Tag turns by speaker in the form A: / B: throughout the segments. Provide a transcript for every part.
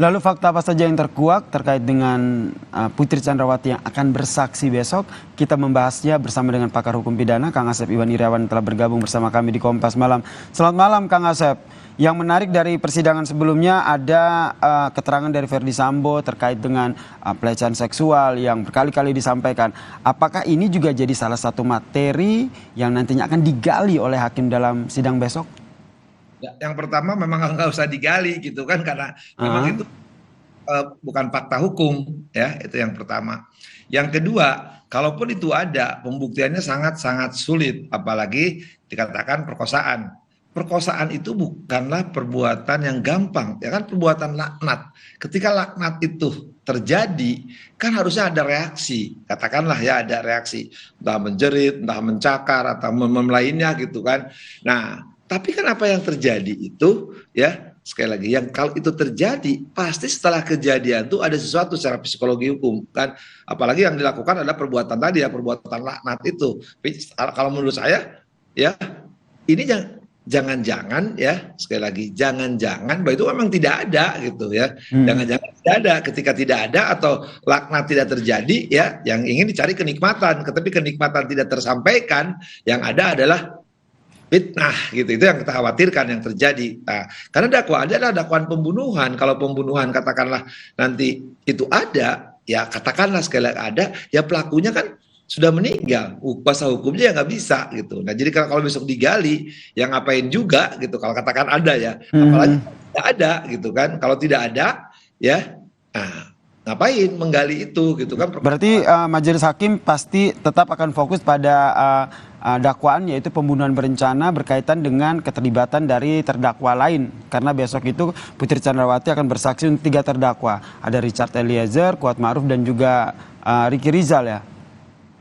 A: Lalu fakta apa saja yang terkuak terkait dengan Putri Chandrawati yang akan bersaksi besok? Kita membahasnya bersama dengan pakar hukum pidana, Kang Asep Iwan Irawan telah bergabung bersama kami di Kompas Malam. Selamat malam, Kang Asep. Yang menarik dari persidangan sebelumnya ada keterangan dari Verdi Sambo terkait dengan pelecehan seksual yang berkali-kali disampaikan. Apakah ini juga jadi salah satu materi yang nantinya akan digali oleh hakim dalam sidang besok?
B: Ya, yang pertama memang nggak usah digali gitu kan karena memang itu bukan fakta hukum ya, itu yang pertama. Yang kedua, kalaupun itu ada pembuktiannya sangat-sangat sulit, apalagi dikatakan perkosaan. Perkosaan itu bukanlah perbuatan yang gampang, ya kan, perbuatan laknat. Ketika laknat itu terjadi, kan harusnya ada reaksi. Katakanlah ya ada reaksi, entah menjerit, entah mencakar atau lainnya gitu kan. Nah, tapi kan apa yang terjadi itu ya, sekali lagi, yang kalau itu terjadi pasti setelah kejadian itu ada sesuatu secara psikologi hukum kan, apalagi yang dilakukan adalah perbuatan tadi ya, perbuatan laknat itu. Kalau menurut saya ya, ini jangan-jangan ya, sekali lagi jangan-jangan bahwa itu memang tidak ada gitu ya. Jangan-jangan tidak ada. Ketika tidak ada atau laknat tidak terjadi ya, yang ingin dicari kenikmatan, tetapi kenikmatan tidak tersampaikan, yang ada adalah fitnah gitu. Itu yang kita khawatirkan yang terjadi. Nah, karena dakwaannya adalah dakwaan pembunuhan. Kalau pembunuhan katakanlah nanti itu ada, ya katakanlah sekali lagi ada, ya pelakunya kan sudah meninggal. Kuasa hukumnya ya nggak bisa gitu. Nah, jadi kalau besok digali, ya ngapain juga gitu. Kalau katakan ada ya, apalagi tidak ada gitu kan. Kalau tidak ada, ya, nah, ngapain menggali itu gitu kan.
A: Berarti majelis hakim pasti tetap akan fokus pada dakwaan, yaitu pembunuhan berencana berkaitan dengan keterlibatan dari terdakwa lain. Karena besok itu Putri Chandrawati akan bersaksi untuk 3 terdakwa. Ada Richard Eliezer, Kuat Ma'ruf, dan juga Ricky Rizal ya.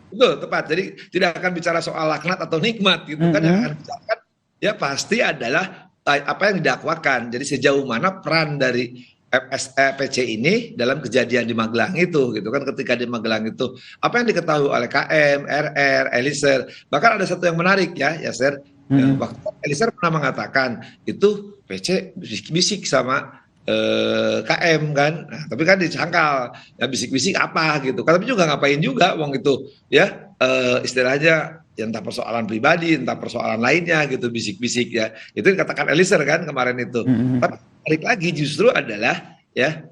B: Betul, tepat. Jadi tidak akan bicara soal laknat atau nikmat gitu kan. Yang akan bicarakan ya pasti adalah apa yang didakwakan. Jadi sejauh mana peran dari PC ini dalam kejadian di Magelang itu gitu kan, ketika di Magelang itu apa yang diketahui oleh KM, RR, Eliezer. Bahkan ada satu yang menarik ya Yasser, waktu Eliezer pernah mengatakan itu PC bisik-bisik sama KM kan. Nah, tapi kan disangkal ya, bisik-bisik apa gitu kan, tapi juga ngapain juga wong itu ya, istilahnya ya entah persoalan pribadi entah persoalan lainnya gitu, bisik-bisik ya, itu dikatakan Eliezer kan kemarin itu. Tapi balik lagi justru adalah ya,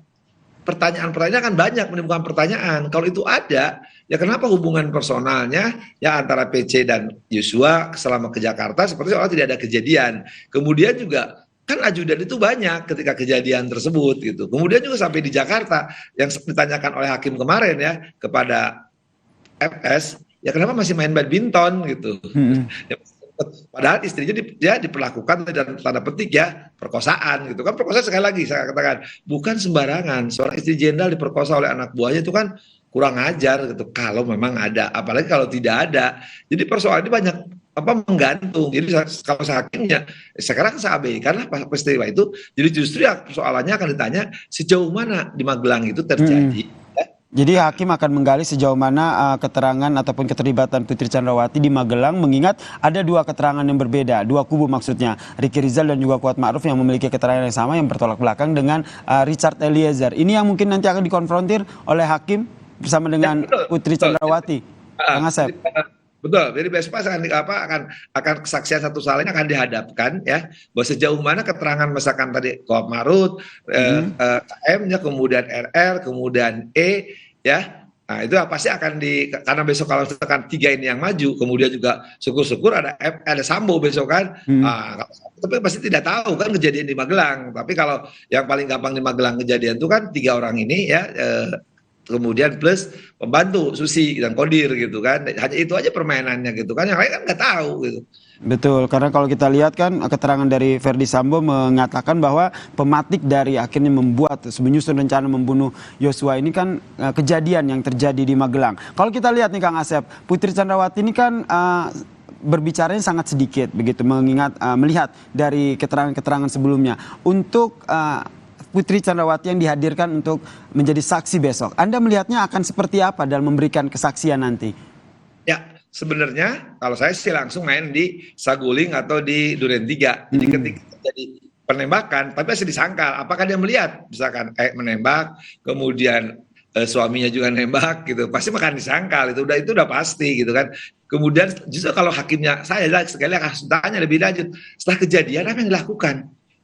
B: pertanyaan-pertanyaan kan banyak, menimbulkan pertanyaan. Kalau itu ada, ya kenapa hubungan personalnya ya antara PC dan Yosua selama ke Jakarta seperti seolah tidak ada kejadian. Kemudian juga kan ajudan itu banyak ketika kejadian tersebut gitu. Kemudian juga sampai di Jakarta yang ditanyakan oleh hakim kemarin ya kepada FS, ya kenapa masih main badminton gitu. Padahal istrinya dia diperlakukan dan tanda petik ya perkosaan gitu kan. Perkosaan sekali lagi saya katakan bukan sembarangan. Seorang istri jenderal diperkosa oleh anak buahnya itu kan kurang ajar gitu kalau memang ada, apalagi kalau tidak ada. Jadi persoalan ini banyak apa menggantung. Jadi kalau hakimnya sekarang saya abaikan lah peristiwa itu. Jadi justru ya persoalannya akan ditanya sejauh mana di Magelang itu terjadi.
A: Jadi hakim akan menggali sejauh mana keterangan ataupun keterlibatan Putri Chandrawati di Magelang, mengingat ada 2 keterangan yang berbeda, 2 kubu maksudnya, Ricky Rizal dan juga Kuat Ma'ruf yang memiliki keterangan yang sama yang bertolak belakang dengan Richard Eliezer. Ini yang mungkin nanti akan dikonfrontir oleh hakim bersama dengan Putri Chandrawati. Kang Asep.
B: Betul, jadi besok akan kesaksian satu salin akan dihadapkan ya, bahwa sejauh mana keterangan misalkan tadi Kuat Ma'ruf, KM-nya, kemudian RR, kemudian E ya. Nah, itu pasti akan karena besok kalau misalkan 3 ini yang maju, kemudian juga syukur-syukur ada Sambo besok kan. Tapi pasti tidak tahu kan kejadian di Magelang. Tapi kalau yang paling gampang di Magelang kejadian itu kan 3 orang ini ya, kemudian plus pembantu Susi dan Kodir gitu kan, hanya itu aja permainannya gitu kan, yang lain kan nggak tahu gitu.
A: Betul, karena kalau kita lihat kan keterangan dari Verdi Sambo mengatakan bahwa pematik dari akhirnya membuat menyusun rencana membunuh Yosua ini kan kejadian yang terjadi di Magelang. Kalau kita lihat nih Kang Asep, Putri Chandrawati ini kan berbicaranya sangat sedikit begitu, mengingat melihat dari keterangan-keterangan sebelumnya. Untuk Putri Chandrawati yang dihadirkan untuk menjadi saksi besok, Anda melihatnya akan seperti apa dalam memberikan kesaksian nanti?
B: Ya, sebenarnya kalau saya sih langsung main di Saguling atau di Duren 3. Jadi ketika terjadi penembakan, tapi masih disangkal. Apakah dia melihat, misalkan menembak, kemudian suaminya juga nembak gitu, pasti akan disangkal, itu udah pasti gitu kan. Kemudian justru kalau hakimnya saya sekali harus tanya lebih lanjut, setelah kejadian apa yang dilakukan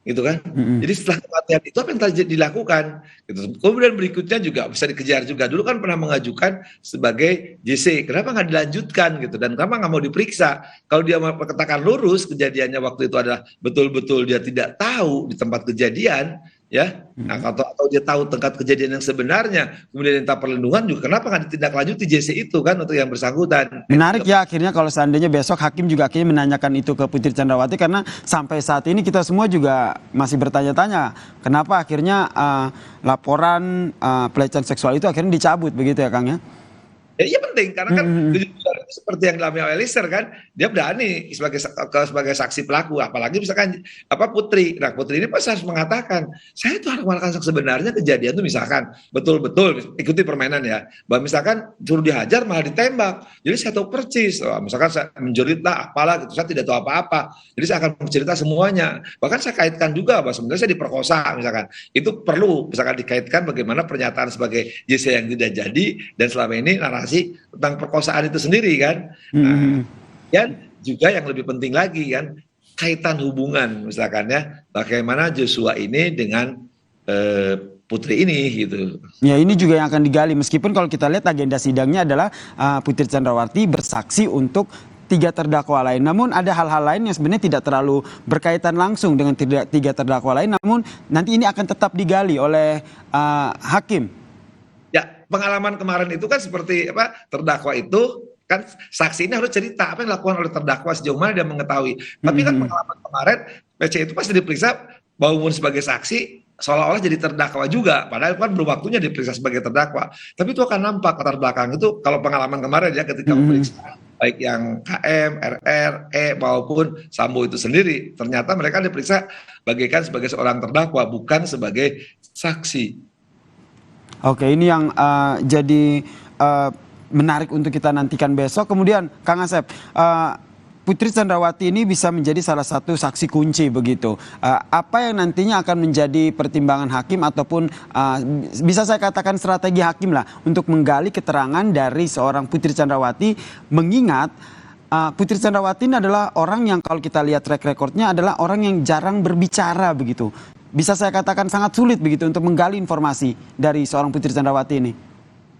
B: gitu kan. Jadi setelah kematian itu apa yang dilakukan gitu. Kemudian berikutnya juga bisa dikejar juga. Dulu kan pernah mengajukan sebagai JC, kenapa nggak dilanjutkan gitu, dan kenapa nggak mau diperiksa? Kalau dia katakan lurus kejadiannya waktu itu adalah betul-betul dia tidak tahu di tempat kejadian, ya, nah, atau dia tahu tempat kejadian yang sebenarnya, kemudian minta perlindungan juga, kenapa nggak ditindaklanjuti JC itu kan untuk yang bersangkutan?
A: Menarik ya, akhirnya kalau seandainya besok hakim juga akhirnya menanyakan itu ke Putri Chandrawati, karena sampai saat ini kita semua juga masih bertanya-tanya kenapa akhirnya laporan pelecehan seksual itu akhirnya dicabut begitu ya Kang ya?
B: Ya, iya penting karena kan kejujuran itu seperti yang dialami oleh Eliezer kan, dia berani sebagai saksi pelaku, apalagi misalkan Putri. Nah, Putri ini pasti harus mengatakan, saya itu harus mengatakan sebenarnya kejadian itu misalkan betul-betul ikuti permainan ya, bahwa misalkan suruh dihajar malah ditembak, jadi saya tahu persis, misalkan saya menjerit lah apalah gitu, saya tidak tahu apa-apa, jadi saya akan mencerita semuanya, bahkan saya kaitkan juga bahwa sebenarnya saya diperkosa misalkan, itu perlu misalkan dikaitkan bagaimana pernyataan sebagai JC yang tidak jadi, dan selama ini narasi tentang perkosaan itu sendiri kan. Nah, dan juga yang lebih penting lagi kan, kaitan hubungan misalkan ya, bagaimana Joshua ini dengan Putri ini gitu.
A: Ya, ini juga yang akan digali, meskipun kalau kita lihat agenda sidangnya adalah Putri Chandrawati bersaksi untuk 3 terdakwa lain. Namun ada hal-hal lain yang sebenarnya tidak terlalu berkaitan langsung dengan 3 terdakwa lain, namun nanti ini akan tetap digali oleh hakim.
B: Ya, pengalaman kemarin itu kan seperti terdakwa itu kan saksi ini harus cerita apa yang dilakukan oleh terdakwa sejauh mana dia mengetahui. Tapi kan pengalaman kemarin PC itu pasti diperiksa maupun sebagai saksi seolah-olah jadi terdakwa juga, padahal kan belum waktunya diperiksa sebagai terdakwa. Tapi itu akan nampak latar belakang itu kalau pengalaman kemarin ya, ketika memeriksa baik yang KM, RR, E maupun Sambo itu sendiri, ternyata mereka diperiksa bagaikan sebagai seorang terdakwa, bukan sebagai saksi.
A: Oke, ini yang jadi menarik untuk kita nantikan besok. Kemudian Kang Asep, Putri Chandrawati ini bisa menjadi salah satu saksi kunci begitu. Apa yang nantinya akan menjadi pertimbangan hakim ataupun bisa saya katakan strategi hakim lah untuk menggali keterangan dari seorang Putri Chandrawati, mengingat Putri Chandrawati ini adalah orang yang kalau kita lihat track recordnya adalah orang yang jarang berbicara begitu. Bisa saya katakan sangat sulit begitu untuk menggali informasi dari seorang Putri Chandrawati ini.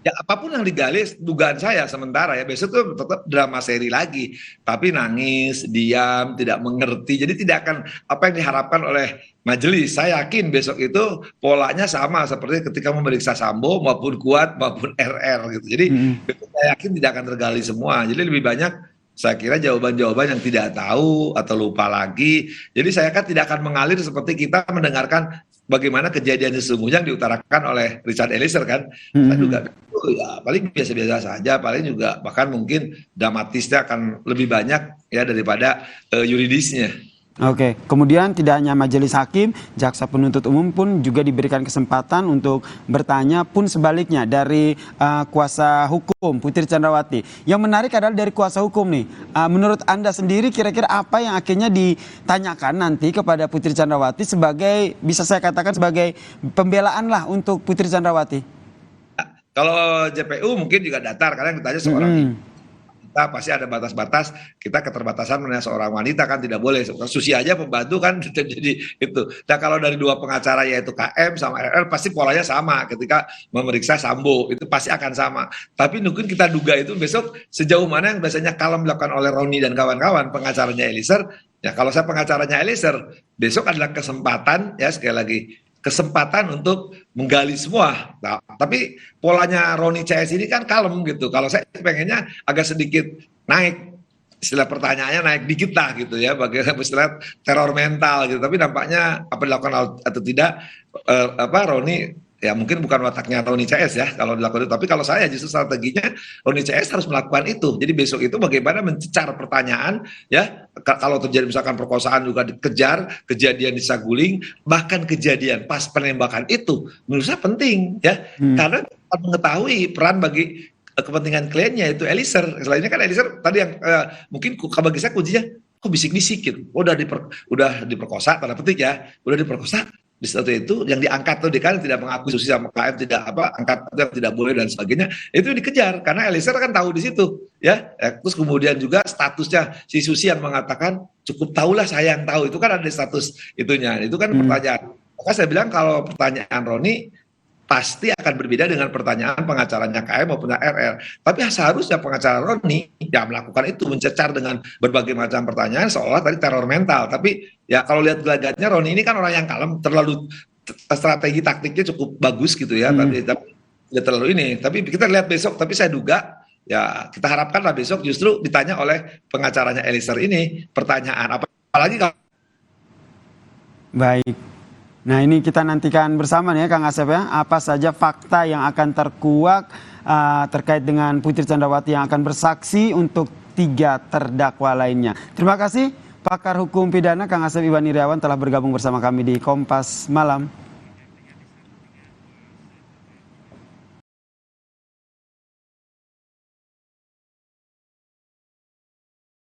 B: Ya, apapun yang digali, dugaan saya sementara ya, besok tuh tetap drama seri lagi, tapi nangis, diam, tidak mengerti, jadi tidak akan apa yang diharapkan oleh majelis. Saya yakin besok itu polanya sama seperti ketika memeriksa Sambo maupun Kuat maupun RR gitu. Jadi saya yakin tidak akan tergali semua. Jadi lebih banyak saya kira jawaban-jawaban yang tidak tahu atau lupa lagi. Jadi saya kan tidak akan mengalir seperti kita mendengarkan bagaimana kejadian sesungguhnya yang diutarakan oleh Richard Eliezer kan. Saya juga ya, paling biasa-biasa saja, paling juga bahkan mungkin dramatisnya akan lebih banyak ya daripada yuridisnya.
A: Oke, kemudian tidak hanya majelis hakim, jaksa penuntut umum pun juga diberikan kesempatan untuk bertanya, pun sebaliknya dari kuasa hukum Putri Chandrawati. Yang menarik adalah dari kuasa hukum nih, menurut Anda sendiri kira-kira apa yang akhirnya ditanyakan nanti kepada Putri Chandrawati sebagai, bisa saya katakan sebagai pembelaan lah untuk Putri Chandrawati?
B: Kalau JPU mungkin juga datar, karena yang ditanya seorang kita pasti ada batas-batas, kita keterbatasan mengenai seorang wanita kan tidak boleh, Susi aja pembantu kan jadi itu. Nah kalau dari 2 pengacara yaitu KM sama RR pasti polanya sama ketika memeriksa Sambo, itu pasti akan sama. Tapi mungkin kita duga itu besok sejauh mana yang biasanya kalem dilakukan oleh Roni dan kawan-kawan pengacaranya Eliezer. Ya kalau saya pengacaranya Eliezer, besok adalah kesempatan ya, sekali lagi kesempatan untuk menggali semua. Nah, tapi polanya Roni CS ini kan kalem gitu. Kalau saya pengennya agak sedikit naik, istilah pertanyaannya naik dikit lah gitu ya, bagaimana istilah teror mental gitu. Tapi nampaknya apa dilakukan atau tidak Roni ya mungkin bukan wataknya Roni CS ya kalau dilakukan itu. Tapi kalau saya justru strateginya Roni CS harus melakukan itu. Jadi besok itu bagaimana mencecar pertanyaan ya, kalau terjadi misalkan perkosaan juga dikejar, kejadian di Saguling, bahkan kejadian pas penembakan itu menurut saya penting ya, karena mengetahui peran bagi kepentingan kliennya itu Eliezer. Selainnya kan Eliezer tadi yang mungkin bagi saya kuncinya kok bisik-bisik gitu. Udah diperkosa, tanda petik ya, udah diperkosa. Di situ itu yang diangkat tuh kan tidak mengakui susi sama KM, tidak angkat yang tidak boleh dan sebagainya, itu dikejar karena Eliezer kan tahu di situ ya. Terus kemudian juga statusnya si Susi yang mengatakan cukup tahulah saya yang tahu, itu kan ada status itunya, itu kan pertanyaan. Maka saya bilang kalau pertanyaan Roni pasti akan berbeda dengan pertanyaan pengacaranya KM maupun RR. Tapi seharusnya pengacara Roni ya melakukan itu, mencecar dengan berbagai macam pertanyaan seolah tadi teror mental. Tapi ya kalau lihat gelagatnya Roni ini kan orang yang kalem, terlalu strategi taktiknya cukup bagus gitu ya. Tapi tidak terlalu ini. Tapi kita lihat besok. Tapi saya duga ya kita harapkanlah besok justru ditanya oleh pengacaranya Eliezer ini pertanyaan apalagi kalau
A: Baik. Nah ini kita nantikan bersama nih ya Kang Asep ya, apa saja fakta yang akan terkuak terkait dengan Putri Candrawati yang akan bersaksi untuk 3 terdakwa lainnya. Terima kasih pakar hukum pidana Kang Asep Iwan Iriawan telah bergabung bersama kami di Kompas Malam.